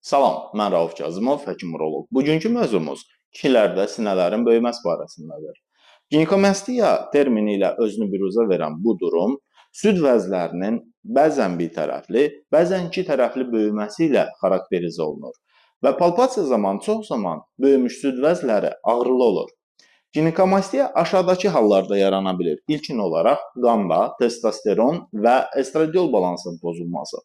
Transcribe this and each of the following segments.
Salam, mən Rauf Kazımov, həkim-uroloq. Bugünkü mövzumuz kişilərdə sinələrin böyüməsi barəsindədir. Ginekamastiya termini ilə özünü büruzə verən bu durum süd vəzlərinin bəzən bir tərəfli, bəzən iki tərəfli böyüməsi ilə xarakterizə olunur və palpasiya zamanı çox zaman böyümüş süd vəzləri ağrılı olur. Ginekamastiya aşağıdakı hallarda yarana bilir. İlkin olaraq qanda testosteron və estradiol balansının pozulması.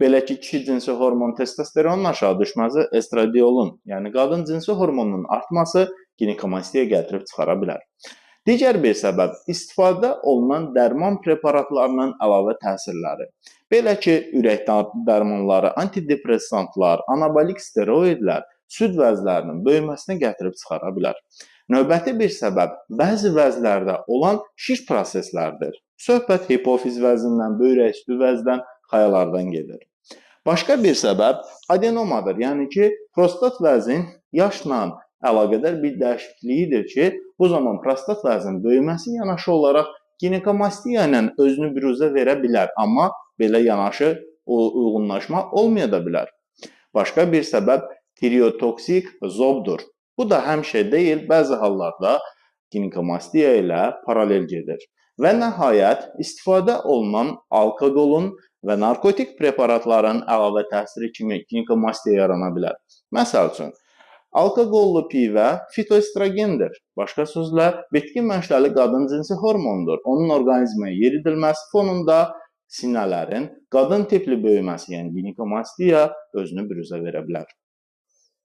Belə ki, kişi cinsi hormon testosteronun aşağı düşməsi, estradiolun, yəni qadın cinsi hormonunun artması ginekamastiya gətirib çıxara bilər. Digər bir səbəb istifadə olunan dərman preparatlarının əlavə təsirləri. Belə ki, ürək dərmanları, antidepressantlar, anabolik steroidlər süd vəzlərinin böyüməsinə gətirib çıxara bilər. Növbəti bir səbəb bəzi vəzlərdə olan şiş proseslərdir. Söhbət hipofiz vəzindən, böyrək üstü vəzdən, xayalardan gedir. Başqa bir səbəb adenomadır, yəni ki, prostat vəzin yaşla əlaqədar bir dəyişikliyidir ki, bu zaman prostat vəzinin böyüməsi yanaşı olaraq ginekamastiya ilə özünü büruzə verə bilər, amma belə yanaşı uyğunlaşma olmaya da bilər. Başqa bir səbəb tireotoksik zobdur. Bu da həmişə deyil, bəzi hallarda ginekamastiya ilə paralel gedir. Və nəhayət, istifadə olunan alkoqolun və narkotik preparatların əlavə təsiri kimi ginekamastiya yarana bilər. Məsəl üçün, alkoqollu pivə fitoestrogendir. Başqa sözlə, bitki mənşəli qadın cinsi hormondur. Onun orqanizmə yeridilməsi fonunda sinələrin qadın tipli böyüməsi, yəni ginekamastiya özünü büruzə verə bilər.